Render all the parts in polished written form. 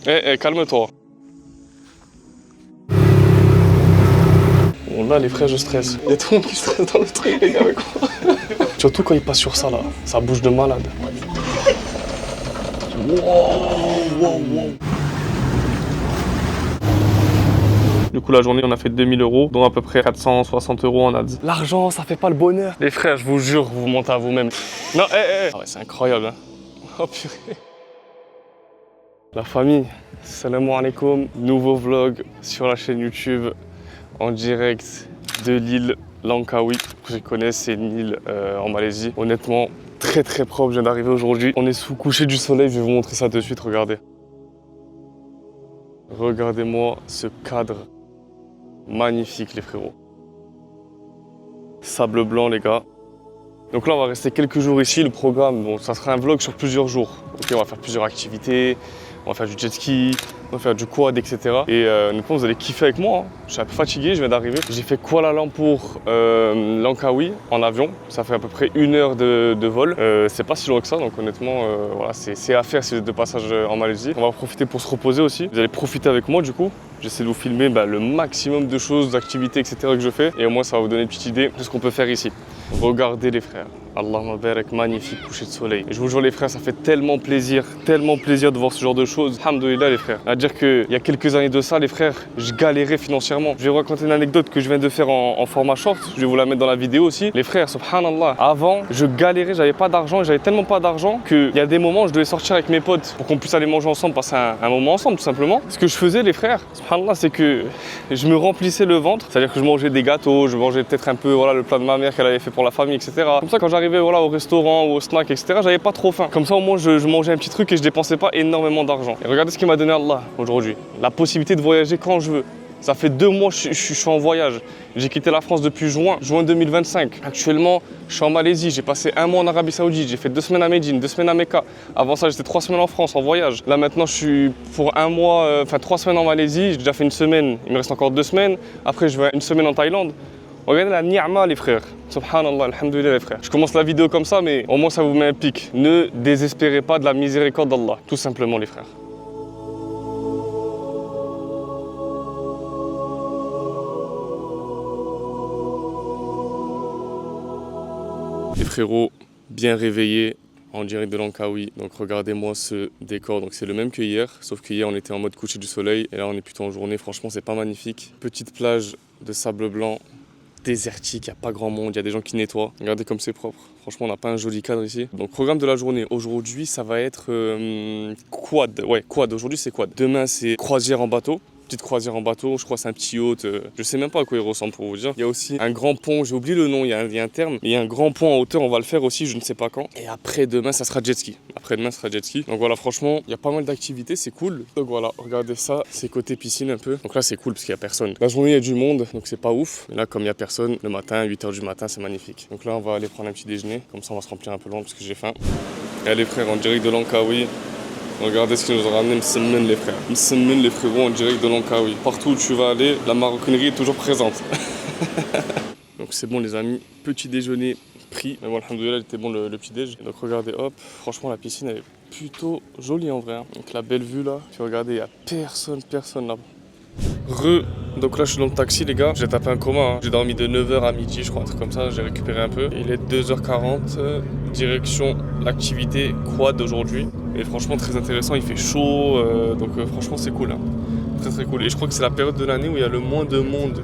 Calme-toi. Bon là les frères je stresse. Il y a tout le monde qui stresse dans le truc les gars avec moi. Surtout quand il passe sur ça là, ça bouge de malade. Wow. Du coup la journée on a fait 2000 €, dont à peu près 460 € en ads. L'argent ça fait pas le bonheur. Les frères je vous jure, vous mentez à vous-même. Non Ah ouais c'est incroyable hein. Oh purée. La famille, salam alaikum, nouveau vlog sur la chaîne YouTube en direct de l'île Langkawi. Que je connais, c'est une île en Malaisie. Honnêtement, très propre, je viens d'arriver aujourd'hui. On est sous coucher du soleil, je vais vous montrer ça de suite, regardez. Regardez-moi ce cadre magnifique les frérots. Sable blanc les gars. Donc là on va rester quelques jours ici, le programme, bon ça sera un vlog sur plusieurs jours. Ok, on va faire plusieurs activités. On va faire du jet ski, on va faire du quad, etc. Et honnêtement, vous allez kiffer avec moi. Hein. Je suis un peu fatigué, je viens d'arriver. J'ai fait Kuala Lumpur, Langkawi en avion. Ça fait à peu près 1 heure de vol. C'est pas si loin que ça, donc honnêtement, voilà, c'est à faire si vous êtes de passage en Malaisie. On va profiter pour se reposer aussi. Vous allez profiter avec moi du coup. J'essaie de vous filmer le maximum de choses, d'activités, etc. que je fais. Et au moins, ça va vous donner une petite idée de ce qu'on peut faire ici. Regardez les frères. Allahumma barak, magnifique coucher de soleil. Et je vous jure les frères, ça fait tellement plaisir de voir ce genre de choses. Alhamdoulilah les frères. À dire qu'il y a quelques années de ça, les frères, je galérais financièrement. Je vais vous raconter une anecdote que je viens de faire en format short. Je vais vous la mettre dans la vidéo aussi. Les frères, subhanallah, avant, je galérais, j'avais pas d'argent. J'avais tellement pas d'argent qu'il y a des moments où je devais sortir avec mes potes pour qu'on puisse aller manger ensemble, passer un moment ensemble tout simplement. Ce que je faisais les frères, subhanallah, c'est que je me remplissais le ventre. C'est-à-dire que je mangeais des gâteaux, je mangeais peut-être un peu voilà, le plat de ma mère qu'elle avait fait pour la famille, etc. Comme ça, quand j'arrivais voilà, au restaurant ou au snack, etc., j'avais pas trop faim. Comme ça, au moins, je mangeais un petit truc et je dépensais pas énormément d'argent. Et regardez ce qu'il m'a donné Allah aujourd'hui. La possibilité de voyager quand je veux. Ça fait 2 mois que je suis en voyage. J'ai quitté la France depuis juin 2025. Actuellement, je suis en Malaisie. J'ai passé 1 mois en Arabie Saoudite. J'ai fait 2 semaines à Médine, 2 semaines à Mecca. Avant ça, j'étais 3 semaines en France en voyage. Là, maintenant, je suis pour 1 mois, 3 semaines en Malaisie. J'ai déjà fait 1 semaine. Il me reste encore 2 semaines. Après, je vais 1 semaine en Thaïlande. Regardez la ni'ma les frères. Subhanallah, alhamdoulilah les frères. Je commence la vidéo comme ça, mais au moins ça vous met un pic. Ne désespérez pas de la miséricorde d'Allah. Tout simplement les frères. Les frérots, bien réveillés, en direct de Langkawi. Donc regardez-moi ce décor. Donc c'est le même que hier, sauf que hier on était en mode coucher du soleil. Et là on est plutôt en journée. Franchement c'est pas magnifique. Petite plage de sable blanc. Désertique, il n'y a pas grand monde, il y a des gens qui nettoient. Regardez comme c'est propre. Franchement, on n'a pas un joli cadre ici. Donc, programme de la journée. Aujourd'hui, ça va être quad. Ouais, quad. Aujourd'hui, c'est quad. Demain, c'est croisière en bateau. Petite croisière en bateau, je crois que c'est un petit yacht, je sais même pas à quoi il ressemble pour vous dire. Il y a aussi un grand pont, j'ai oublié le nom, il y a un terme, mais il y a un grand pont en hauteur, on va le faire aussi, je ne sais pas quand. Et après demain, ça sera jet ski. Après demain, ça sera jet ski. Donc voilà, franchement, il y a pas mal d'activités, c'est cool. Donc voilà, regardez ça, c'est côté piscine un peu. Donc là, c'est cool parce qu'il y a personne. La journée, il y a du monde, donc c'est pas ouf. Mais là, comme il y a personne, le matin, 8 h du matin, c'est magnifique. Donc là, on va aller prendre un petit déjeuner, comme ça, on va se remplir un peu loin parce que j'ai faim. Et allez frères, en direct de Langkawi. Regardez ce qu'ils nous ont ramené, Msemmen les frères. Msemmen les frérots en direct de Langkawi. Partout où tu vas aller, la maroquinerie est toujours présente. Donc c'est bon les amis, petit déjeuner pris. Mais bon, alhamdoulilah, il était bon le petit déj. Donc regardez, hop, franchement la piscine elle est plutôt jolie en vrai. Hein. Donc la belle vue là, puis regardez, il n'y a personne là-bas. Donc là je suis dans le taxi les gars, j'ai tapé un coma, hein. J'ai dormi de 9 h à midi je crois, un truc comme ça, j'ai récupéré un peu. Il est 2 h 40, direction l'activité quad d'aujourd'hui. Et franchement très intéressant, il fait chaud, donc franchement c'est cool. Hein. Très cool. Et je crois que c'est la période de l'année où il y a le moins de monde.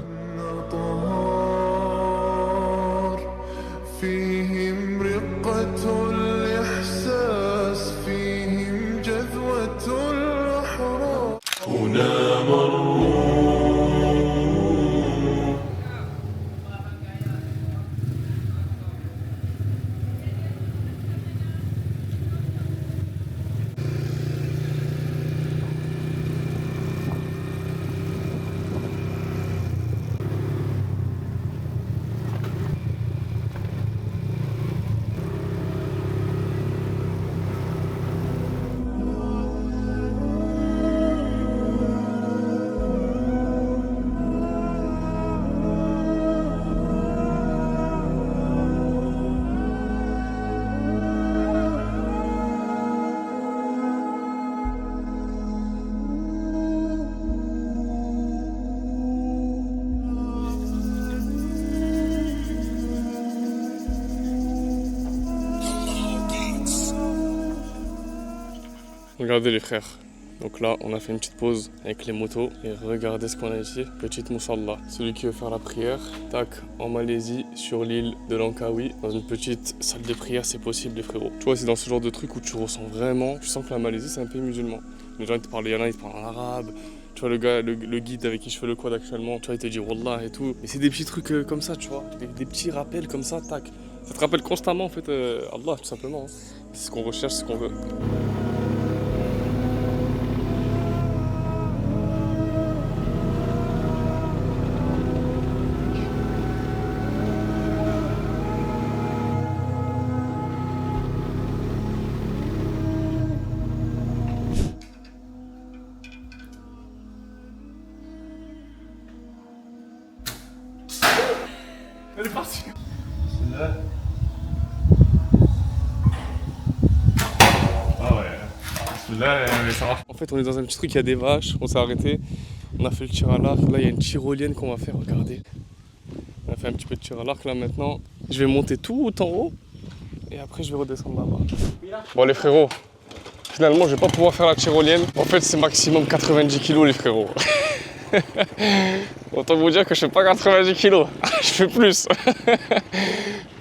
Regardez les frères. Donc là, on a fait une petite pause avec les motos et regardez ce qu'on a ici. Petite Moussalla. Celui qui veut faire la prière, tac, en Malaisie, sur l'île de Langkawi, dans une petite salle de prière, c'est possible les frérots. Tu vois, c'est dans ce genre de truc où tu ressens vraiment, tu sens que la Malaisie c'est un pays musulman. Les gens ils te parlent, il y en a, ils te parlent en arabe. Tu vois, le gars, le guide avec qui je fais le quad actuellement, tu vois, il te dit Wallah et tout. Mais c'est des petits trucs comme ça, tu vois, des petits rappels comme ça, tac. Ça te rappelle constamment en fait Allah tout simplement. Hein. C'est ce qu'on recherche, c'est ce qu'on veut. Elle est partie. Là. Ah ouais. Là, ça marche. En fait, on est dans un petit truc, il y a des vaches, on s'est arrêté. On a fait le tir à l'arc. Là, il y a une tyrolienne qu'on va faire, regardez. On a fait un petit peu de tir à l'arc là maintenant. Je vais monter tout en haut et après je vais redescendre là-bas. Bon les frérots, finalement je vais pas pouvoir faire la tyrolienne. En fait c'est maximum 90 kg les frérots. Autant vous dire que je fais pas 90 kg, je fais plus.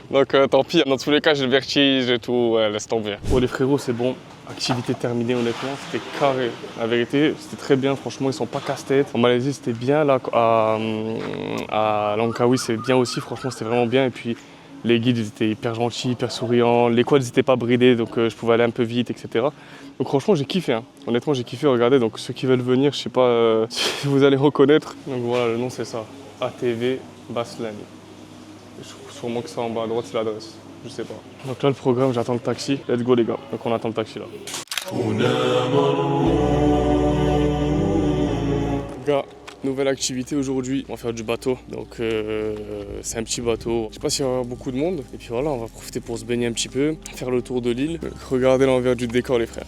Donc tant pis, dans tous les cas j'ai le vertige et tout, ouais, laisse tomber. Bon les frérots c'est bon, activité terminée honnêtement, c'était carré. La vérité c'était très bien, franchement ils sont pas casse-tête. En Malaisie c'était bien, là à Langkawi c'est bien aussi, franchement c'était vraiment bien. Et puis les guides ils étaient hyper gentils, hyper souriants, les quads ils étaient pas bridés donc je pouvais aller un peu vite etc. Donc franchement j'ai kiffé, hein. Honnêtement j'ai kiffé, regardez, donc ceux qui veulent venir, je sais pas si vous allez reconnaître. Donc voilà le nom c'est ça, ATV Baslan. Sûrement que ça en bas à droite c'est l'adresse, je sais pas. Donc là le programme, j'attends le taxi, let's go les gars. Donc on attend le taxi là. Gars, nouvelle activité aujourd'hui, on va faire du bateau. Donc c'est un petit bateau, je sais pas s'il y aura beaucoup de monde. Et puis voilà, on va profiter pour se baigner un petit peu, faire le tour de l'île. Regardez l'envers du décor les frères.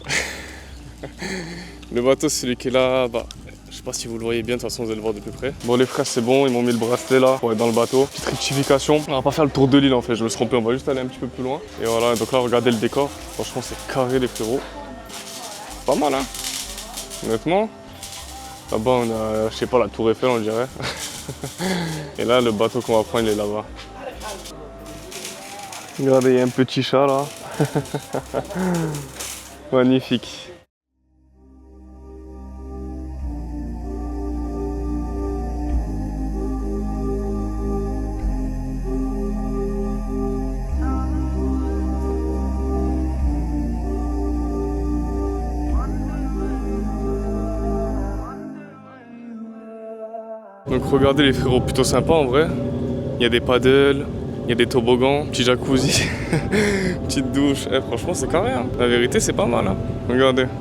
Le bateau c'est celui qui est là-bas. Je sais pas si vous le voyez bien, de toute façon vous allez le voir de plus près. Bon les frères c'est bon, ils m'ont mis le bracelet là pour être dans le bateau. Petite rectification, on va pas faire le tour de l'île en fait, je me suis trompé, on va juste aller un petit peu plus loin. Et voilà, donc là regardez le décor, franchement c'est carré les frérots. Pas mal hein, honnêtement. Là-bas on a, je sais pas, la tour Eiffel on dirait. Et là le bateau qu'on va prendre il est là-bas. Regardez, il y a un petit chat là. Magnifique. Donc regardez les frérots, plutôt sympa en vrai. Il y a des paddles, il y a des toboggans, petit jacuzzi, petite douche. Eh, franchement c'est carré, hein. La vérité c'est pas mal. Hein. Regardez. Donc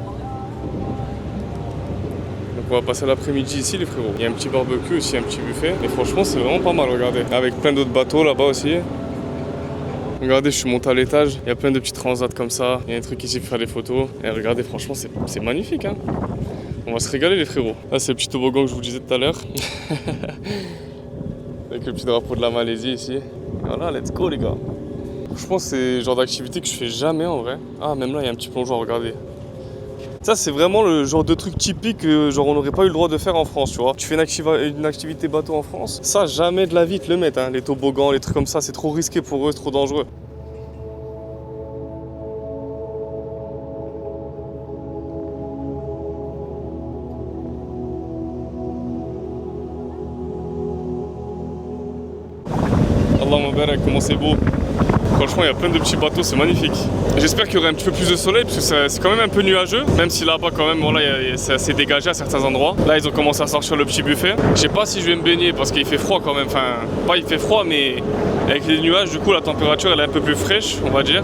on va passer l'après-midi ici les frérots. Il y a un petit barbecue aussi, un petit buffet. Et franchement c'est vraiment pas mal, regardez. Avec plein d'autres bateaux là-bas aussi. Regardez, je suis monté à l'étage, il y a plein de petits transats comme ça. Il y a un truc ici pour faire des photos. Et regardez, franchement c'est magnifique. Hein. On va se régaler les frérots. Là c'est le petit toboggan que je vous disais tout à l'heure. Avec le petit drapeau de la Malaisie ici. Voilà, let's go les gars. Franchement c'est le genre d'activité que je fais jamais en vrai. Ah même là il y a un petit plongeon, regardez. Ça c'est vraiment le genre de truc typique que genre on n'aurait pas eu le droit de faire en France, tu vois. Tu fais une activité bateau en France, ça jamais de la vie te le mettre, hein. Les toboggans, les trucs comme ça, c'est trop risqué pour eux, c'est trop dangereux. Allah barak, comment c'est beau. Franchement, il y a plein de petits bateaux, c'est magnifique. J'espère qu'il y aura un petit peu plus de soleil, parce que c'est quand même un peu nuageux. Même si là-bas, quand même, voilà, c'est assez dégagé à certains endroits. Là, ils ont commencé à sortir le petit buffet. Je sais pas si je vais me baigner, parce qu'il fait froid quand même. Enfin, pas il fait froid, mais avec les nuages, du coup, la température, elle est un peu plus fraîche, on va dire.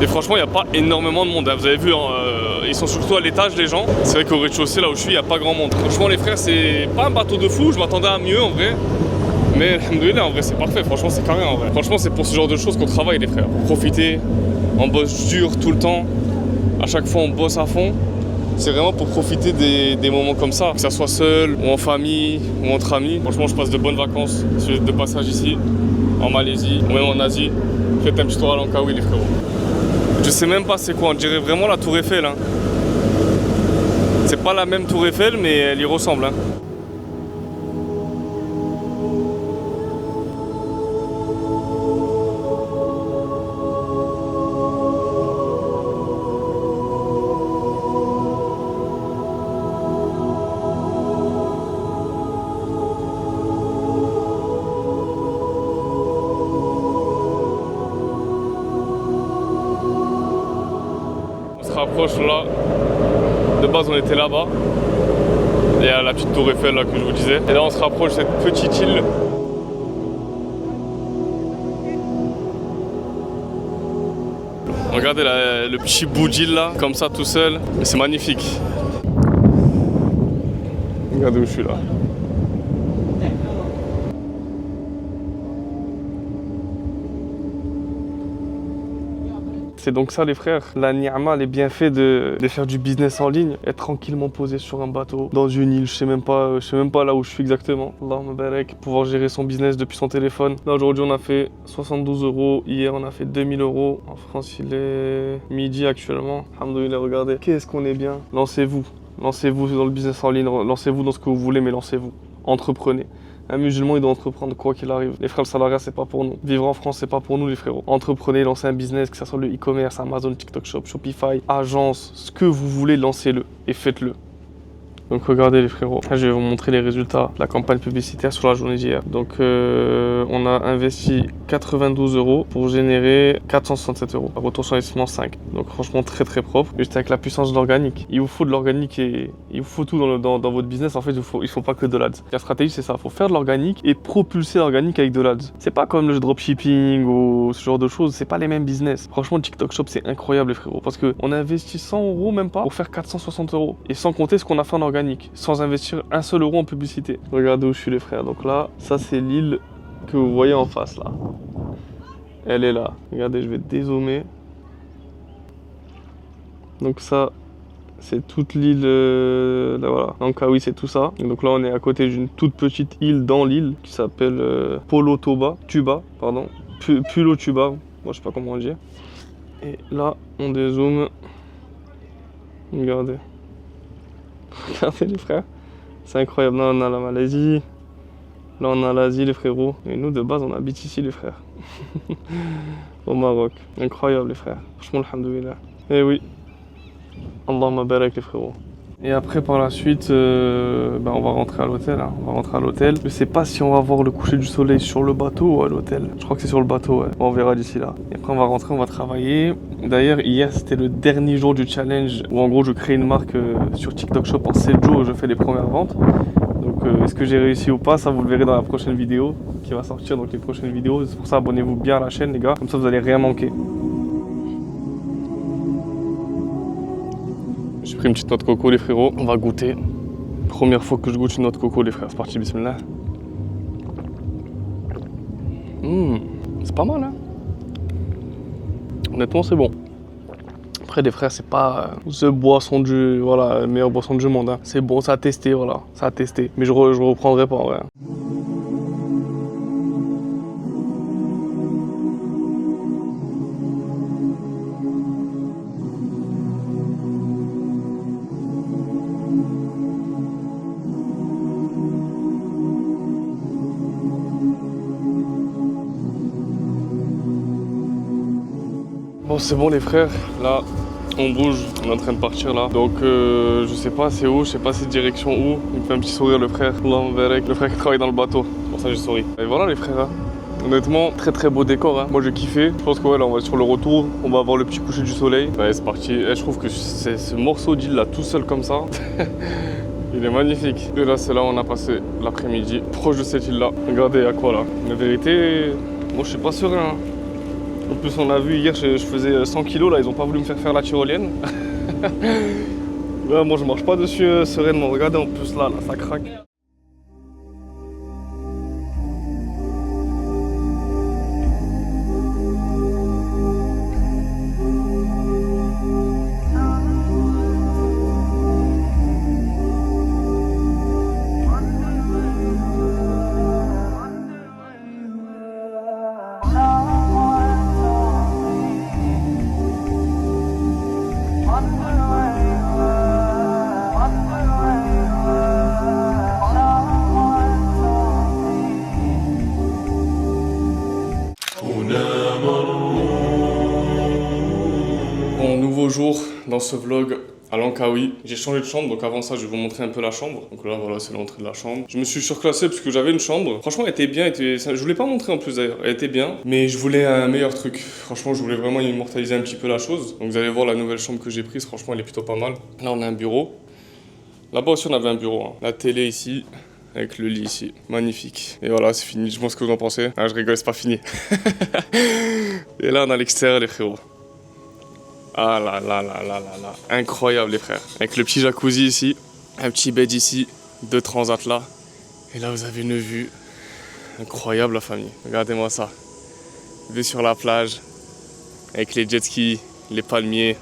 Et franchement, il n'y a pas énormément de monde. Hein. Vous avez vu, ils sont surtout à l'étage, les gens. C'est vrai qu'au rez-de-chaussée, là où je suis, il n'y a pas grand monde. Franchement, les frères, c'est pas un bateau de fou. Je m'attendais à mieux, en vrai. Mais alhamdoulilah, en vrai c'est parfait, franchement c'est carré en vrai. Franchement c'est pour ce genre de choses qu'on travaille les frères. Profiter, on bosse dur tout le temps, à chaque fois on bosse à fond. C'est vraiment pour profiter des moments comme ça, que ça soit seul, ou en famille, ou entre amis. Franchement je passe de bonnes vacances, si vous êtes de passage ici, en Malaisie, ou même en Asie. Faites un petit tour à Langkawi les frérots. Je sais même pas c'est quoi, on dirait vraiment la tour Eiffel. Hein. C'est pas la même tour Eiffel, mais elle y ressemble. Hein. On se rapproche là. De base, on était là-bas. Il y a la petite tour Eiffel là que je vous disais. Et là, on se rapproche de cette petite île. Regardez le petit bout d'île là, comme ça tout seul. Mais c'est magnifique. Regardez où je suis là. C'est donc ça les frères, la ni'ma, les bienfaits de faire du business en ligne, être tranquillement posé sur un bateau, dans une île, je sais même pas là où je suis exactement. Allahumma barak, pouvoir gérer son business depuis son téléphone. Là aujourd'hui on a fait 72 €, hier on a fait 2000 €. En France il est midi actuellement. Alhamdoulilah, regardez, qu'est-ce qu'on est bien. Lancez-vous dans le business en ligne, lancez-vous dans ce que vous voulez, mais lancez-vous, entreprenez. Un musulman, il doit entreprendre quoi qu'il arrive. Les frères, le salariat, c'est pas pour nous. Vivre en France, c'est pas pour nous, les frérots. Entreprenez, lancez un business, que ce soit le e-commerce, Amazon, TikTok Shop, Shopify, agence, ce que vous voulez, lancez-le et faites-le. Donc regardez les frérots, là, je vais vous montrer les résultats de la campagne publicitaire sur la journée d'hier. Donc on a investi 92 € pour générer 467 €. Retour sur investissement 5. Donc franchement très très propre. Juste avec la puissance de l'organique. Il vous faut de l'organique et il vous faut tout dans votre business. En fait il faut pas que de l'ADS. La stratégie c'est ça, il faut faire de l'organique et propulser l'organique avec de l'ADS. C'est pas comme le dropshipping ou ce genre de choses, c'est pas les mêmes business. Franchement TikTok Shop c'est incroyable les frérots. Parce qu'on a investi 100 € même pas pour faire 460 €. Et sans compter ce qu'on a fait en organique. Sans investir un seul euro en publicité. Regardez où je suis les frères. Donc là, ça c'est l'île que vous voyez en face là. Elle est là. Regardez, je vais dézoomer. Donc ça, c'est toute l'île. Là voilà. Donc ah oui, c'est tout ça. Et donc là, on est à côté d'une toute petite île dans l'île qui s'appelle Tuba, pardon. Pulo Tuba. Moi, je sais pas comment on dit. Et là, on dézoome. Regardez. Regardez les frères, c'est incroyable. Là on a la Malaisie, là on a l'Asie les frérots. Et nous de base on habite ici les frères. Au Maroc. Incroyable les frères. Franchement alhamdoulilah. Et oui. Allahumma barak les frérots. Et après par la suite, on va rentrer à l'hôtel. Hein. On va rentrer à l'hôtel. Je sais pas si on va voir le coucher du soleil sur le bateau ou à l'hôtel. Je crois que c'est sur le bateau, ouais. On verra d'ici là. Et après on va rentrer, on va travailler. D'ailleurs hier c'était le dernier jour du challenge où en gros je crée une marque sur TikTok Shop en 7 jours et je fais les premières ventes. Donc est-ce que j'ai réussi ou pas, ça vous le verrez dans la prochaine vidéo qui va sortir, donc les prochaines vidéos. C'est pour ça abonnez-vous bien à la chaîne les gars, comme ça vous allez rien manquer. J'ai pris une petite noix de coco les frérots, on va goûter. Première fois que je goûte une noix de coco les frères, c'est parti, bismillah. C'est pas mal hein. Honnêtement c'est bon. Après les frères c'est pas the boisson du, voilà, la meilleure boisson du monde hein. C'est bon, ça a testé, voilà, ça a testé. Mais je reprendrai pas en vrai. Bon c'est bon les frères, là on bouge, on est en train de partir là. Donc je sais pas c'est où, je sais pas c'est direction où. Il me fait un petit sourire le frère, le frère qui travaille dans le bateau. C'est pour ça que j'ai souri. Et voilà les frères, hein. Honnêtement très très beau décor hein. Moi j'ai kiffé. Je pense que ouais, là on va être sur le retour, on va avoir le petit coucher du soleil. Ouais c'est parti, et je trouve que c'est ce morceau d'île là tout seul comme ça. Il est magnifique. Et là c'est là où on a passé l'après-midi, proche de cette île là. Regardez à quoi là. La vérité, moi je suis pas serein hein. En plus on a vu hier, je faisais 100 kilos là, ils ont pas voulu me faire la tyrolienne. Ouais, moi je marche pas dessus sereinement, regardez en plus là ça craque. dans ce vlog à Langkawi. J'ai changé de chambre, donc avant ça je vais vous montrer un peu la chambre. Donc là voilà, c'est l'entrée de la chambre. Je me suis surclassé parce que j'avais une chambre. Franchement elle était bien, je voulais pas montrer en plus d'ailleurs, elle était bien. Mais je voulais un meilleur truc. Franchement je voulais vraiment immortaliser un petit peu la chose. Donc vous allez voir la nouvelle chambre que j'ai prise, franchement elle est plutôt pas mal. Là on a un bureau. Là-bas aussi on avait un bureau, hein. La télé ici. Avec le lit ici, magnifique. Et voilà, c'est fini, je pense que vous en pensez. Ah, je rigole, c'est pas fini. Et là, on a l'extérieur, les frérots. Ah là là là là là là, incroyable, les frères. Avec le petit jacuzzi ici, un petit bed ici, 2 transats là. Et là, vous avez une vue incroyable, la famille. Regardez-moi ça. Vue sur la plage, avec les jet skis, les palmiers.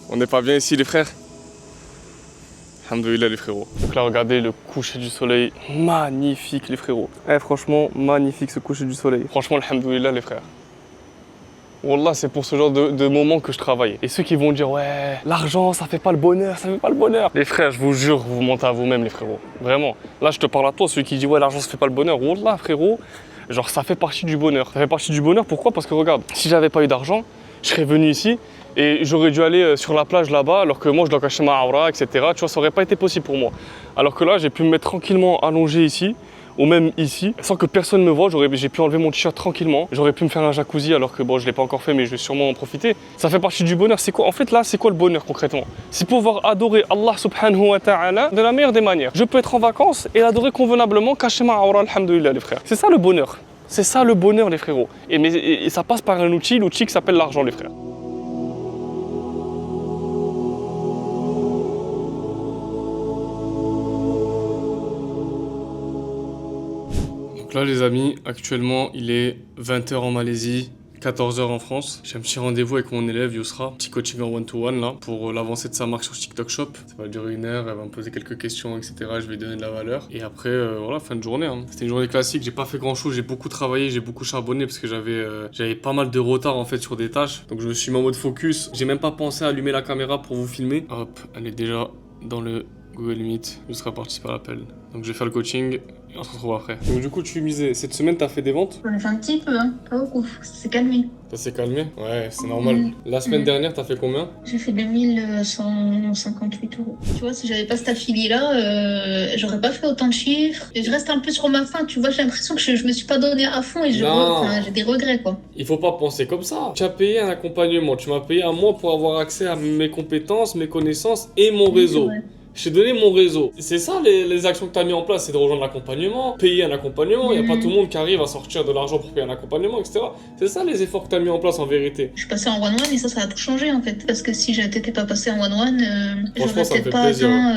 On n'est pas bien ici, les frères? Alhamdoulilah les frérots. Donc là regardez le coucher du soleil, magnifique les frérots. Eh, franchement magnifique ce coucher du soleil. Franchement alhamdoulilah les frères. Wallah c'est pour ce genre de moment que je travaille. Et ceux qui vont dire ouais l'argent ça fait pas le bonheur, ça fait pas le bonheur. Les frères je vous jure vous mentez à vous-même les frérots. Vraiment. Là je te parle à toi celui qui dit ouais l'argent ça fait pas le bonheur. Wallah frérot, genre ça fait partie du bonheur. Ça fait partie du bonheur pourquoi? Parce que regarde, si j'avais pas eu d'argent, je serais venu ici et j'aurais dû aller sur la plage là-bas alors que moi je dois cacher ma aura, etc. Tu vois, ça aurait pas été possible pour moi. Alors que là, j'ai pu me mettre tranquillement allongé ici, ou même ici, sans que personne me voie. J'ai pu enlever mon t-shirt tranquillement. J'aurais pu me faire un jacuzzi alors que bon, je l'ai pas encore fait, mais je vais sûrement en profiter. Ça fait partie du bonheur. C'est quoi? En fait, là, c'est quoi le bonheur concrètement? C'est pouvoir adorer Allah subhanahu wa ta'ala de la meilleure des manières. Je peux être en vacances et l'adorer convenablement, cacher ma aura, alhamdoulilah les frères. C'est ça le bonheur. C'est ça le bonheur les frérots. Et ça passe par un outil, l'outil qui s'appelle l'argent les frères. Donc là les amis, actuellement il est 20 h en Malaisie, 14 h en France. J'ai un petit rendez-vous avec mon élève Yousra, petit coaching en one-to-one là, pour l'avancée de sa marque sur TikTok Shop. Ça va durer 1 heure, elle va me poser quelques questions, etc. Je vais lui donner de la valeur. Et après, voilà, fin de journée. Hein. C'était une journée classique, j'ai pas fait grand chose, j'ai beaucoup travaillé, j'ai beaucoup charbonné parce que j'avais pas mal de retard en fait sur des tâches. Donc je me suis mis en mode focus. J'ai même pas pensé à allumer la caméra pour vous filmer. Hop, elle est déjà dans le Google Meet, Yousra participe à l'appel. Donc je vais faire le coaching et on se retrouve après. Donc du coup tu me disais, cette semaine t'as fait des ventes? J'en ai fait un petit peu, hein, pas beaucoup, ça s'est calmé. Ça s'est calmé? Ouais, c'est normal. La semaine dernière t'as fait combien? J'ai fait 2158 €. Tu vois, si j'avais pas cet affilié-là, j'aurais pas fait autant de chiffres. Et je reste un peu sur ma faim, tu vois, j'ai l'impression que je me suis pas donné à fond et j'ai des regrets, quoi. Il faut pas penser comme ça. Tu as payé un accompagnement, tu m'as payé un mois pour avoir accès à mes compétences, mes connaissances et mon réseau. Je t'ai donné mon réseau. C'est ça les actions que tu as mis en place, c'est de rejoindre l'accompagnement, payer un accompagnement. Il n'y a pas tout le monde qui arrive à sortir de l'argent pour payer un accompagnement, etc. C'est ça les efforts que tu as mis en place en vérité. Je suis passée en one-one et ça a tout changé en fait. Parce que si j'étais pas passée en one-one, j'aurais peut-être pas atteint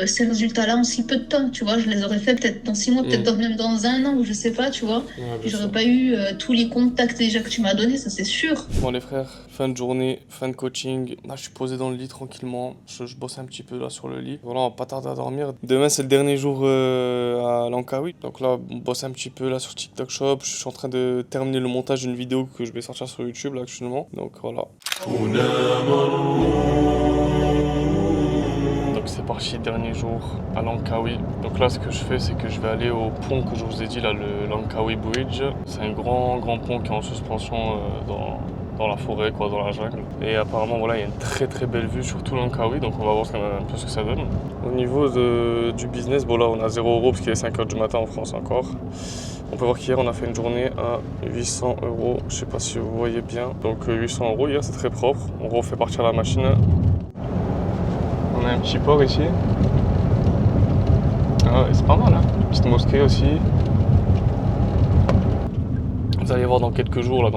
ces résultats-là en si peu de temps. Tu vois, je les aurais fait peut-être dans 6 mois, peut-être même dans 1 an, ou je sais pas, tu vois. Ouais, j'aurais pas eu tous les contacts déjà que tu m'as donnés, ça c'est sûr. Bon les frères, fin de journée, fin de coaching. Là je suis posé dans le lit tranquillement. Je bosse un petit peu là sur le lit. Voilà, on va pas tarder à dormir. Demain c'est le dernier jour à Langkawi. Donc là on bosse un petit peu là sur TikTok Shop. Je suis en train de terminer le montage d'une vidéo que je vais sortir sur YouTube là actuellement. Donc voilà. Donc c'est parti, dernier jour à Langkawi. Donc là ce que je fais c'est que je vais aller au pont que je vous ai dit là, le Langkawi Bridge. C'est un grand pont qui est en suspension dans la forêt, quoi, dans la jungle. Et apparemment, voilà, il y a une très belle vue sur tout Langkawi, donc on va voir un peu ce que ça donne. Au niveau du business, bon là, on a 0 € parce qu'il est 5 h du matin en France encore. On peut voir qu'hier, on a fait une journée à 800 €. Je sais pas si vous voyez bien. Donc 800 € hier, c'est très propre. On refait partir la machine. On a un petit port ici. Ah, c'est pas mal, hein. Petite mosquée aussi. Vous allez voir dans quelques jours,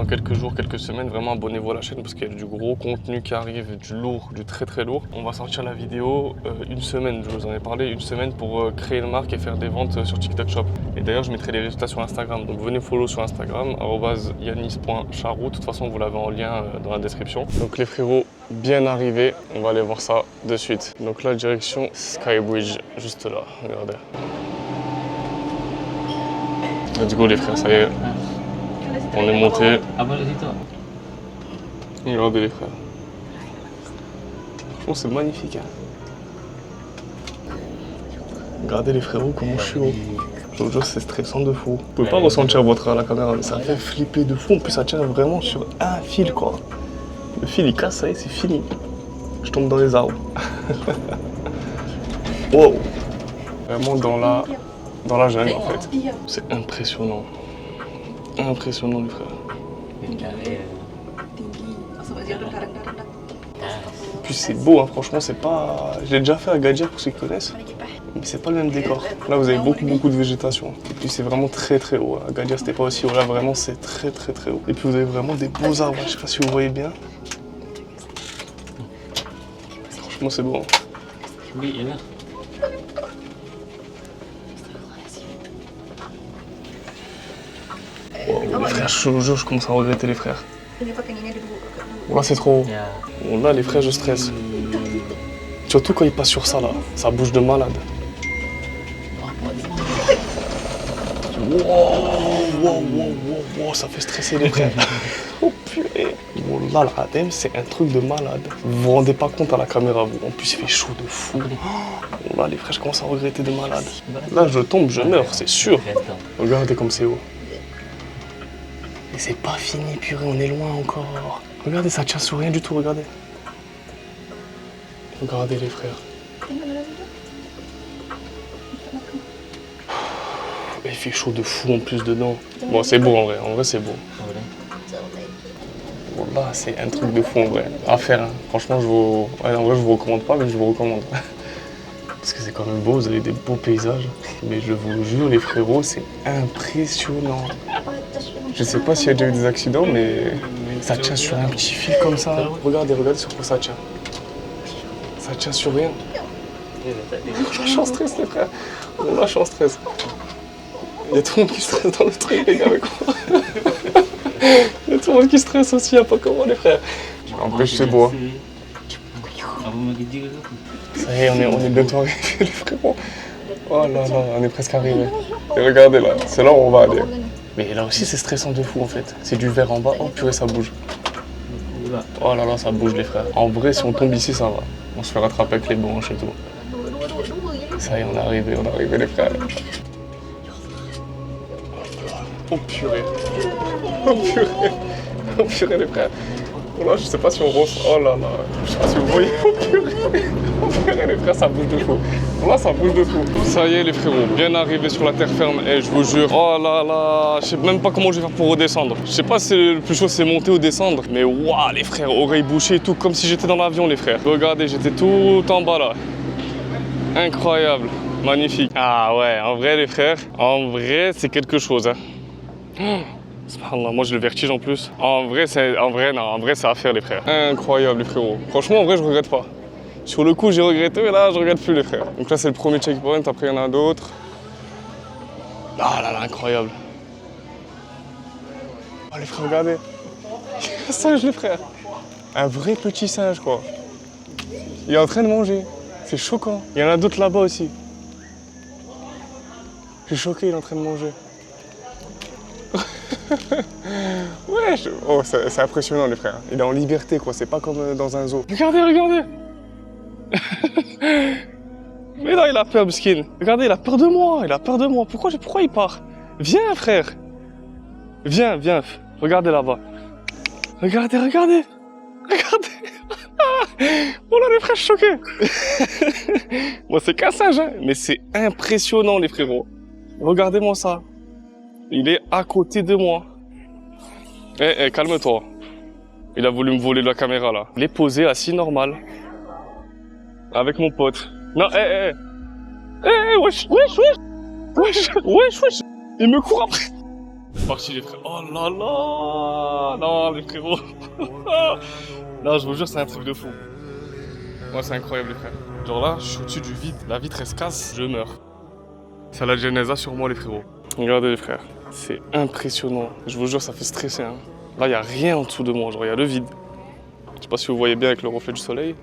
quelques semaines, vraiment abonnez-vous à la chaîne parce qu'il y a du gros contenu qui arrive, du lourd, du très lourd. On va sortir la vidéo une semaine, je vous en ai parlé, une semaine pour créer une marque et faire des ventes sur TikTok Shop. Et d'ailleurs, je mettrai les résultats sur Instagram. Donc venez follow sur Instagram, @yanis.charou. De toute façon, vous l'avez en lien dans la description. Donc les frérots, bien arrivés. On va aller voir ça de suite. Donc là, direction Skybridge, juste là, regardez. Let's go les frères, ça y est. On est monté. Regardez les frères. Franchement c'est magnifique. Hein. Regardez les frérots comment je suis haut. Je vous jure c'est stressant de fou. Vous pouvez pas ressentir votre à la caméra mais ça fait flipper de fou. En plus ça tient vraiment sur un fil quoi. Le fil il casse, ça y est, c'est fini. Je tombe dans les arbres. Wow. Vraiment dans la jungle en fait. C'est impressionnant. Impressionnant les frères. Et puis c'est beau, hein, franchement, c'est pas... Je l'ai déjà fait à Gadir pour ceux qui connaissent. Mais c'est pas le même décor. Là vous avez beaucoup de végétation. Et puis c'est vraiment très haut. À Gadir c'était pas aussi haut, là vraiment c'est très haut. Et puis vous avez vraiment des beaux arbres, je sais pas si vous voyez bien. Franchement c'est beau. Hein. Wow, les frères, je vous jure, je commence à regretter les frères. Là c'est trop haut. Bon, là les frères je stresse. Surtout quand ils passent sur ça là, ça bouge de malade. Wow, ça fait stresser les frères. Oh purée. Wallah l'adem, c'est un truc de malade. Vous vous rendez pas compte à la caméra vous. En plus il fait chaud de fou. Là les frères, je commence à regretter de malade. Là je tombe, je meurs, c'est sûr. Regardez comme c'est haut. Et c'est pas fini, purée, on est loin encore. Regardez, ça tient sur rien du tout, regardez. Regardez les frères. Il fait chaud de fou en plus dedans. Bon, c'est beau en vrai c'est beau. Bon, là, c'est un truc de fou en vrai. À faire, hein. Franchement, en vrai, je vous recommande pas, mais je vous recommande. Parce que c'est quand même beau, vous avez des beaux paysages. Mais je vous jure, les frérots, c'est impressionnant. Je sais pas s'il y a déjà eu des accidents, mais ça tient sur un petit fil comme ça. Regardez sur quoi ça tient. Ça tient sur rien. Je suis en stress, les frères. Là, je suis en stress. Il y a tout le monde qui stresse dans le truc, les gars, avec moi. Il y a tout le monde qui stresse aussi, il n'y a pas comment, les frères. En vrai, c'est beau. Ça y est, on est bientôt arrivé, les frérots. Oh là là, on est presque arrivé. Et regardez là, c'est là où on va aller. Mais là aussi, c'est stressant de fou en fait. C'est du verre en bas, oh purée, ça bouge. Oh là là, ça bouge, les frères. En vrai, si on tombe ici, ça va. On se fait rattraper avec les branches et tout. Ça y est, on est arrivé, les frères. Oh purée. Oh purée. Oh purée, les frères. Oh là, je sais pas si on rose. Oh là là. Je sais pas si vous voyez. Oh purée. Oh purée, les frères, ça bouge de fou. Là, ça bouge de fou. Ça y est, les frérots, bien arrivé sur la terre ferme. Et je vous jure, oh là là, je sais même pas comment je vais faire pour redescendre. Je sais pas si le plus chaud c'est monter ou descendre. Mais waouh, les frères, oreilles bouchées et tout, comme si j'étais dans l'avion, les frères. Regardez, j'étais tout en bas là. Incroyable. Magnifique. Ah ouais, en vrai, les frères, en vrai, c'est quelque chose. Hein. Subhanallah, moi j'ai le vertige en plus. En vrai, c'est à faire, les frères. Incroyable, les frérots. Franchement, en vrai, je regrette pas. Sur le coup, j'ai regretté, mais là, je regrette plus, les frères. Donc là, c'est le premier checkpoint, après, il y en a d'autres. Ah là là, incroyable. Oh, les frères, regardez. Un singe, les frères. Un vrai petit singe, quoi. Il est en train de manger. C'est choquant. Il y en a d'autres là-bas aussi. Je suis choqué, il est en train de manger. Ouais, oh, c'est impressionnant, les frères. Il est en liberté, quoi. C'est pas comme dans un zoo. Regardez. Mais là, il a peur, Biskin. Regardez, il a peur de moi. Pourquoi il part? Viens, frère. Viens. Regardez là-bas. Regardez. Oh là, les frères, je suis choqué. Bon, c'est qu'un singe, hein. Mais c'est impressionnant, les frérots. Regardez-moi ça. Il est à côté de moi. Calme-toi. Il a voulu me voler la caméra, là. Il est posé, assis, normal. Avec mon pote. Non, wesh. Il me court après. C'est parti, les frères. Oh là là. Non, les frérots. Non, je vous jure, c'est un truc de fou. Moi, c'est incroyable, les frères. Genre là, je suis au-dessus du vide. La vitre, elle se casse, je meurs. C'est la Genesa sur moi, les frérots. Regardez, les frères. C'est impressionnant. Je vous jure, ça fait stresser. Hein. Là, il n'y a rien en dessous de moi. Genre, il y a le vide. Je sais pas si vous voyez bien avec le reflet du soleil.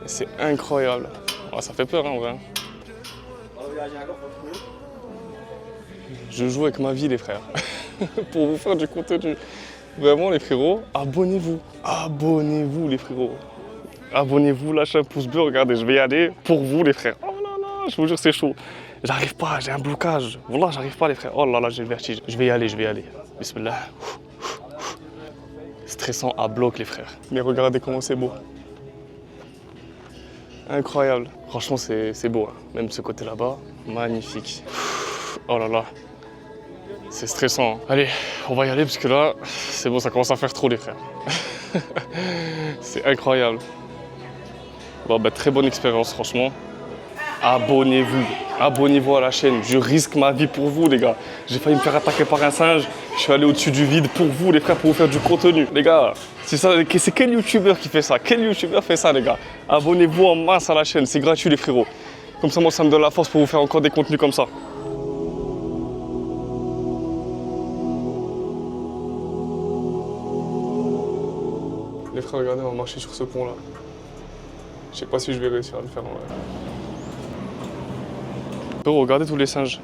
C'est incroyable. Ouais, ça fait peur, hein, en vrai. Je joue avec ma vie, les frères. Pour vous faire du contenu. Vraiment, les frérots, abonnez-vous. Abonnez-vous, les frérots. Abonnez-vous, lâchez un pouce bleu. Regardez, je vais y aller pour vous, les frères. Oh là là, je vous jure, c'est chaud. J'arrive pas, j'ai un blocage. Voilà, j'arrive pas, les frères. Oh là là, j'ai le vertige. Je vais y aller. Bismillah. stressant à bloc les frères. Mais regardez comment c'est beau. Incroyable. Franchement c'est beau, hein. Même ce côté là-bas, magnifique. Oh là là, c'est stressant. Hein. Allez, on va y aller parce que là, c'est bon, ça commence à faire trop les frères. C'est incroyable. Bon bah très bonne expérience franchement. Abonnez-vous à la chaîne. Je risque ma vie pour vous les gars. J'ai failli me faire attaquer par un singe. Je suis allé au-dessus du vide pour vous les frères, pour vous faire du contenu. Les gars, c'est quel youtubeur qui fait ça? Quel youtubeur fait ça les gars? Abonnez-vous en masse à la chaîne, c'est gratuit les frérots. Comme ça moi ça me donne la force pour vous faire encore des contenus comme ça. Les frères, regardez, on va marcher sur ce pont là. Je sais pas si je vais réussir à le faire en vrai. Regardez tous les singes.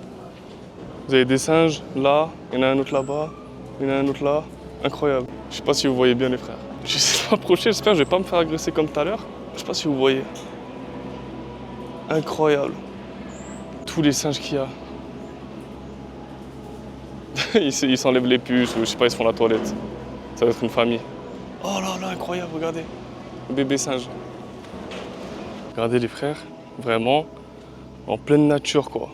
Vous avez des singes là, il y en a un autre là-bas, il y en a un autre là. Incroyable. Je sais pas si vous voyez bien les frères. J'essaie de m'approcher, j'espère que je vais pas me faire agresser comme tout à l'heure. Je sais pas si vous voyez. Incroyable. Tous les singes qu'il y a. Ils s'enlèvent les puces ou je sais pas, ils se font la toilette. Ça va être une famille. Oh là là, incroyable, regardez. Le bébé singe. Regardez les frères, vraiment. En pleine nature quoi.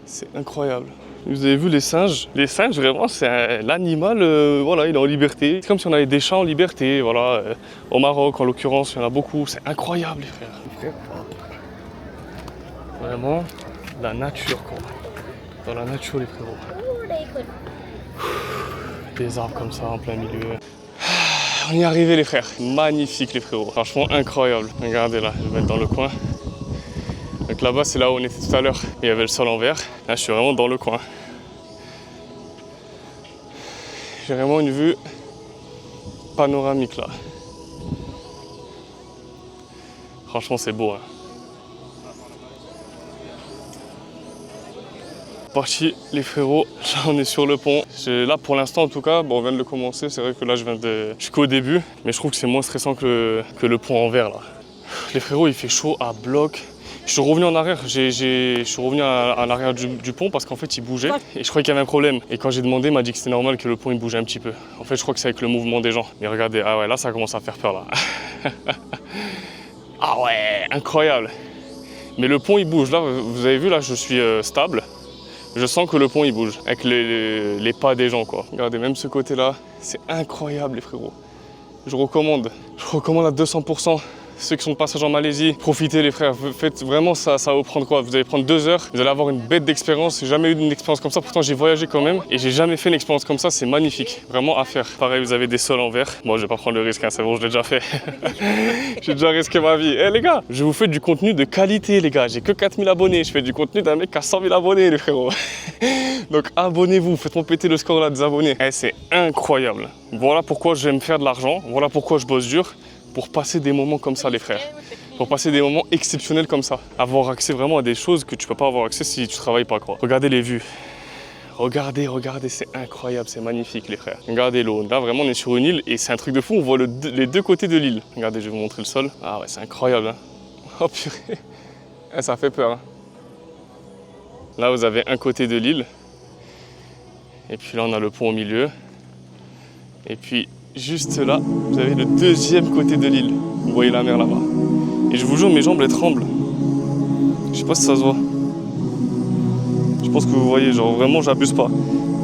C'est incroyable. Vous avez vu les singes? Les singes vraiment c'est l'animal, voilà, il est en liberté. C'est comme si on avait des chats en liberté, voilà. Au Maroc en l'occurrence, il y en a beaucoup. C'est incroyable les frères. Vraiment, la nature quoi. Dans la nature les frérots. Des arbres comme ça en plein milieu. On y est arrivé les frères. Magnifique les frérots. Franchement incroyable. Regardez là, je vais mettre dans le coin. Donc là-bas, c'est là où on était tout à l'heure. Il y avait le sol en verre. Là, je suis vraiment dans le coin. J'ai vraiment une vue panoramique là. Franchement, c'est beau. Hein. Parti les frérots, là on est sur le pont. Là pour l'instant en tout cas, bon, on vient de le commencer. C'est vrai que là je suis qu'au début. Mais je trouve que c'est moins stressant que le pont en verre là. Les frérots, il fait chaud à bloc. Je suis revenu en arrière, je suis revenu à l'arrière du pont parce qu'en fait il bougeait et je croyais qu'il y avait un problème. Et quand j'ai demandé, il m'a dit que c'était normal que le pont il bougeait un petit peu. En fait je crois que c'est avec le mouvement des gens. Mais regardez, ah ouais là ça commence à faire peur là. Ah ouais, incroyable. Mais le pont il bouge, là vous avez vu là je suis stable. Je sens que le pont il bouge avec les pas des gens quoi. Regardez même ce côté là, c'est incroyable les frérots. Je recommande à 200%. Ceux qui sont de passage en Malaisie, profitez les frères, faites vraiment ça va vous prendre quoi? Vous allez prendre 2 heures, vous allez avoir une bête d'expérience. J'ai jamais eu une expérience comme ça, pourtant j'ai voyagé quand même et j'ai jamais fait une expérience comme ça, c'est magnifique, vraiment à faire. Pareil, vous avez des sols en verre. Moi je vais pas prendre le risque, hein, c'est bon, je l'ai déjà fait. J'ai déjà risqué ma vie. Eh les gars, je vous fais du contenu de qualité les gars, j'ai que 4000 abonnés, je fais du contenu d'un mec qui a 100 000 abonnés les frérots. Donc abonnez-vous, faites-moi péter le score là des abonnés. Eh, c'est incroyable. Voilà pourquoi j'aime faire de l'argent, voilà pourquoi je bosse dur. Pour passer des moments comme ça les frères, pour passer des moments exceptionnels comme ça, avoir accès vraiment à des choses que tu peux pas avoir accès si tu travailles pas quoi. Regardez les vues, regardez, c'est incroyable, c'est magnifique les frères. Regardez l'eau, là vraiment on est sur une île et c'est un truc de fou, on voit les deux côtés de l'île. Regardez, je vais vous montrer le sol, ah ouais c'est incroyable hein. Oh purée, ça fait peur hein. Là vous avez un côté de l'île, et puis là on a le pont au milieu, et puis juste là, vous avez le deuxième côté de l'île. Vous voyez la mer là-bas. Et je vous jure, mes jambes elles tremblent. Je sais pas si ça se voit. Je pense que vous voyez, genre vraiment j'abuse pas.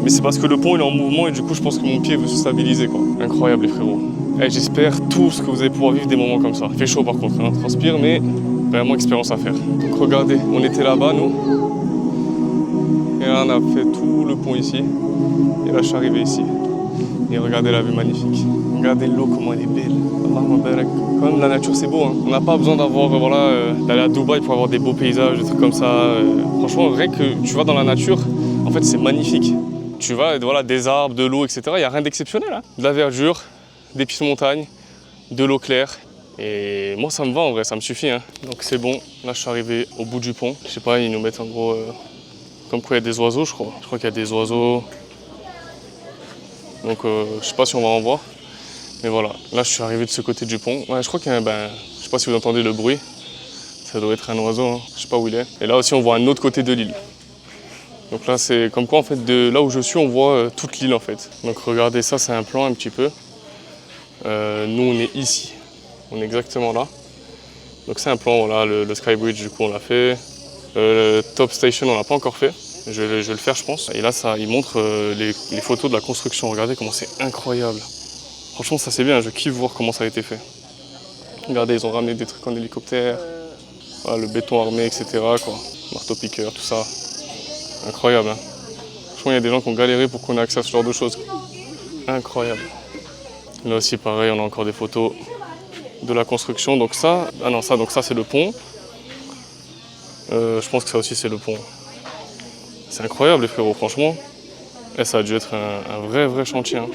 Mais c'est parce que le pont il est en mouvement et du coup je pense que mon pied veut se stabiliser quoi. Incroyable les frérots. Et j'espère tous que vous allez pouvoir vivre des moments comme ça. Il fait chaud par contre, hein, transpire, mais vraiment expérience à faire. Donc regardez, on était là-bas nous. Et là on a fait tout le pont ici. Et là je suis arrivé ici. Et regardez la vue magnifique. Regardez l'eau, comment elle est belle. Quand même, la nature, c'est beau. Hein. On n'a pas besoin d'aller à Dubaï pour avoir des beaux paysages, des trucs comme ça. Franchement, rien que tu vas dans la nature, en fait, c'est magnifique. Tu vas, voilà, des arbres, de l'eau, etc. Il n'y a rien d'exceptionnel. Hein. De la verdure, des pistes montagnes, de l'eau claire. Et moi, ça me va en vrai, ça me suffit. Hein. Donc c'est bon. Là, je suis arrivé au bout du pont. Je sais pas, ils nous mettent en gros... comme quoi il y a des oiseaux, je crois. Je crois qu'il y a des oiseaux... Donc je sais pas si on va en voir, mais voilà, là je suis arrivé de ce côté du pont. Ouais, je crois qu'il y a, je sais pas si vous entendez le bruit, ça doit être un oiseau, hein. Je sais pas où il est. Et là aussi on voit un autre côté de l'île. Donc là, c'est comme quoi, en fait, de là où je suis, on voit toute l'île, en fait. Donc regardez ça, c'est un plan un petit peu. Nous, on est ici. On est exactement là. Donc c'est un plan, voilà, le Skybridge, du coup, on l'a fait. Le Top Station, on l'a pas encore fait. Je vais le faire, je pense. Et là, ça, il montre les photos de la construction. Regardez comment c'est incroyable. Franchement, ça c'est bien. Je kiffe voir comment ça a été fait. Regardez, ils ont ramené des trucs en hélicoptère. Voilà, le béton armé, etc. Quoi. Marteau-piqueur, tout ça. Incroyable. Hein. Franchement, il y a des gens qui ont galéré pour qu'on ait accès à ce genre de choses. Incroyable. Là aussi, pareil, on a encore des photos de la construction. Donc ça, donc ça c'est le pont. Je pense que ça aussi c'est le pont. C'est incroyable les frérots, franchement. Et ça a dû être un vrai chantier. Hein.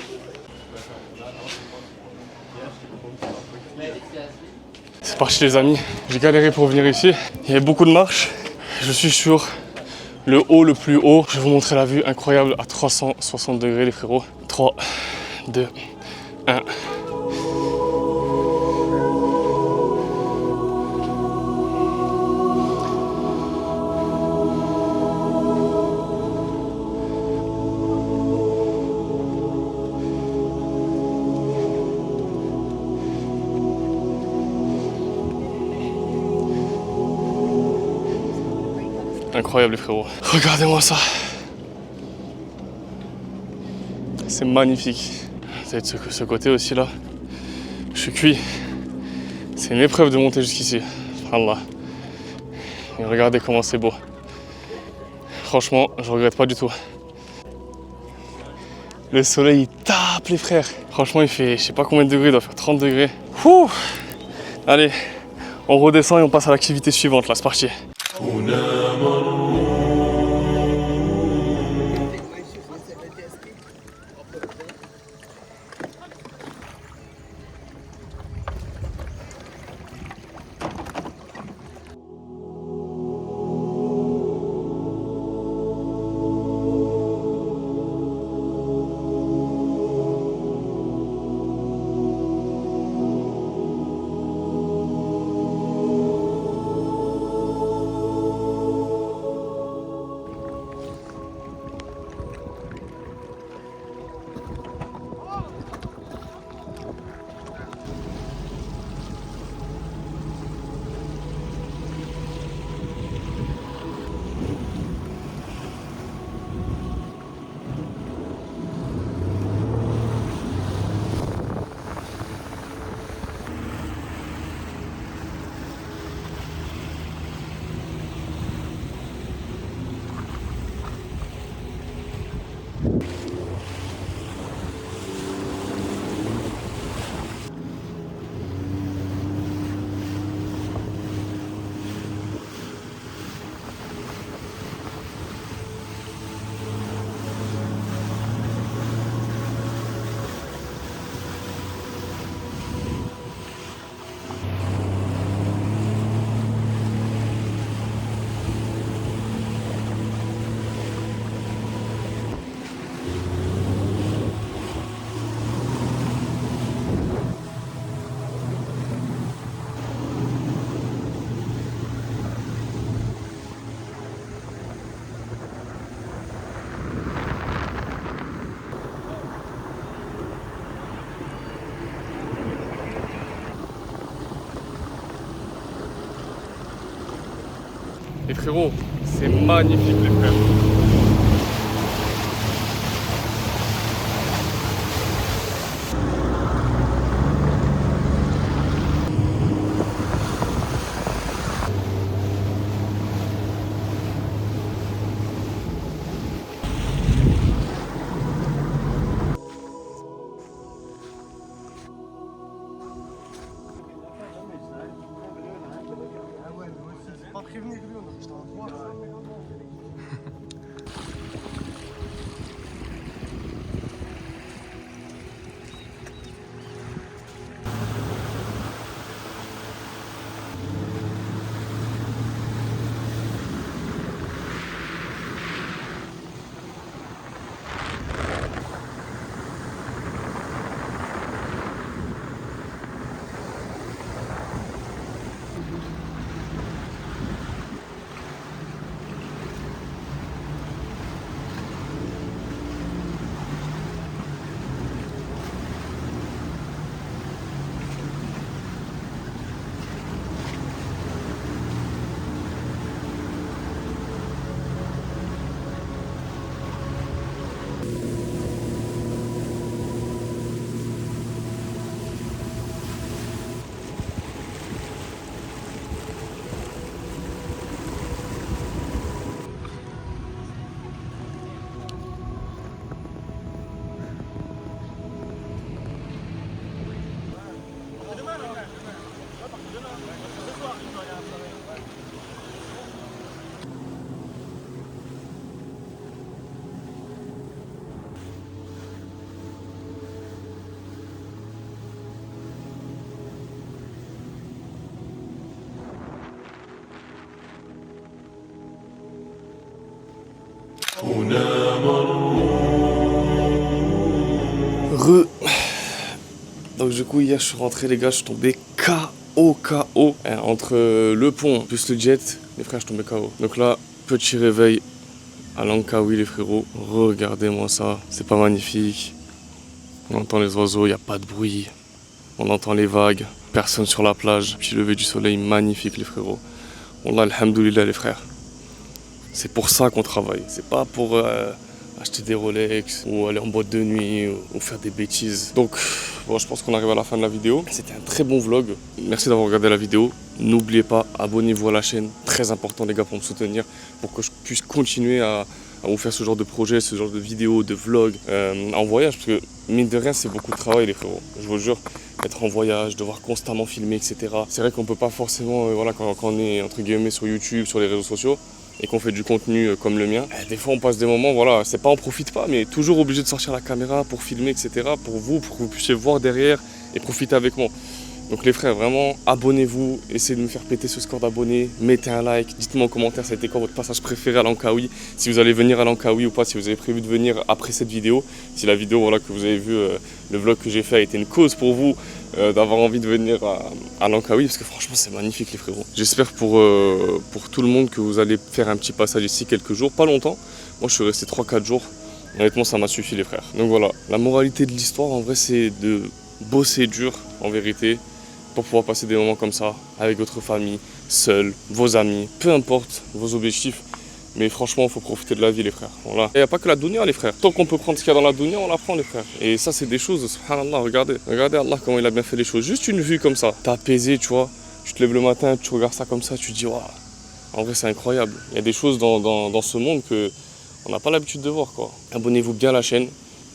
C'est parti les amis, j'ai galéré pour venir ici. Il y avait beaucoup de marches. Je suis sur le haut le plus haut. Je vais vous montrer la vue incroyable à 360 degrés les frérots. 3, 2, 1. Incroyable les frérots. Regardez-moi ça. C'est magnifique. Vous avez ce côté aussi là. Je suis cuit. C'est une épreuve de monter jusqu'ici. Allah. Et regardez comment c'est beau. Franchement, je regrette pas du tout. Le soleil il tape les frères. Franchement il fait je sais pas combien de degrés, il doit faire 30 degrés. Ouh. Allez, on redescend et on passe à l'activité suivante là, c'est parti. Les frérots, c'est magnifique les frères. Donc du coup hier je suis rentré les gars, je suis tombé KO. Entre le pont plus le jet, les frères je suis tombé KO. Donc là, petit réveil à Langkawi les frérots. Regardez-moi ça, c'est pas magnifique. On entend les oiseaux, il n'y a pas de bruit. On entend les vagues, personne sur la plage. Petit lever du soleil magnifique les frérots. Wallah alhamdoulilah les frères. C'est pour ça qu'on travaille, c'est pas pour acheter des Rolex ou aller en boîte de nuit ou faire des bêtises. Donc bon, je pense qu'on arrive à la fin de la vidéo. C'était un très bon vlog. Merci d'avoir regardé la vidéo. N'oubliez pas, abonnez-vous à la chaîne. Très important les gars pour me soutenir, pour que je puisse continuer à vous faire ce genre de projet, ce genre de vidéos, de vlogs en voyage. Parce que mine de rien, c'est beaucoup de travail les frérots. Je vous jure, être en voyage, devoir constamment filmer, etc. C'est vrai qu'on peut pas forcément, voilà, quand on est entre guillemets sur YouTube, sur les réseaux sociaux, et qu'on fait du contenu comme le mien, des fois on passe des moments, voilà, c'est pas on profite pas, mais toujours obligé de sortir la caméra pour filmer, etc. Pour que vous puissiez voir derrière et profiter avec moi. Donc les frères, vraiment, abonnez-vous, essayez de me faire péter ce score d'abonnés, mettez un like, dites-moi en commentaire c'était quoi votre passage préféré à Langkawi, si vous allez venir à Langkawi ou pas, si vous avez prévu de venir après cette vidéo, si la vidéo voilà, que vous avez vue, le vlog que j'ai fait a été une cause pour vous d'avoir envie de venir à Langkawi, parce que franchement c'est magnifique les frérots. J'espère pour tout le monde que vous allez faire un petit passage ici quelques jours, pas longtemps, moi je suis resté 3-4 jours, honnêtement ça m'a suffi les frères. Donc voilà, la moralité de l'histoire en vrai c'est de bosser dur en vérité, pour pouvoir passer des moments comme ça, avec votre famille, seul, vos amis, peu importe vos objectifs. Mais franchement, il faut profiter de la vie, les frères. Voilà. Il n'y a pas que la dunya, les frères. Tant qu'on peut prendre ce qu'il y a dans la dunya, on la prend, les frères. Et ça, c'est des choses, subhanallah, regardez. Regardez Allah, comment il a bien fait les choses. Juste une vue comme ça. T'es apaisé, tu vois. Tu te lèves le matin, tu regardes ça comme ça, tu te dis, waouh, en vrai, c'est incroyable. Il y a des choses dans ce monde qu'on n'a pas l'habitude de voir, quoi. Abonnez-vous bien à la chaîne.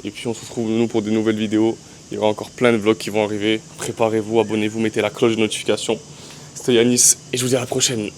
Et puis, on se retrouve, nous, pour de nouvelles vidéos. Il y aura encore plein de vlogs qui vont arriver. Préparez-vous, abonnez-vous, mettez la cloche de notification. C'était Yanis et je vous dis à la prochaine.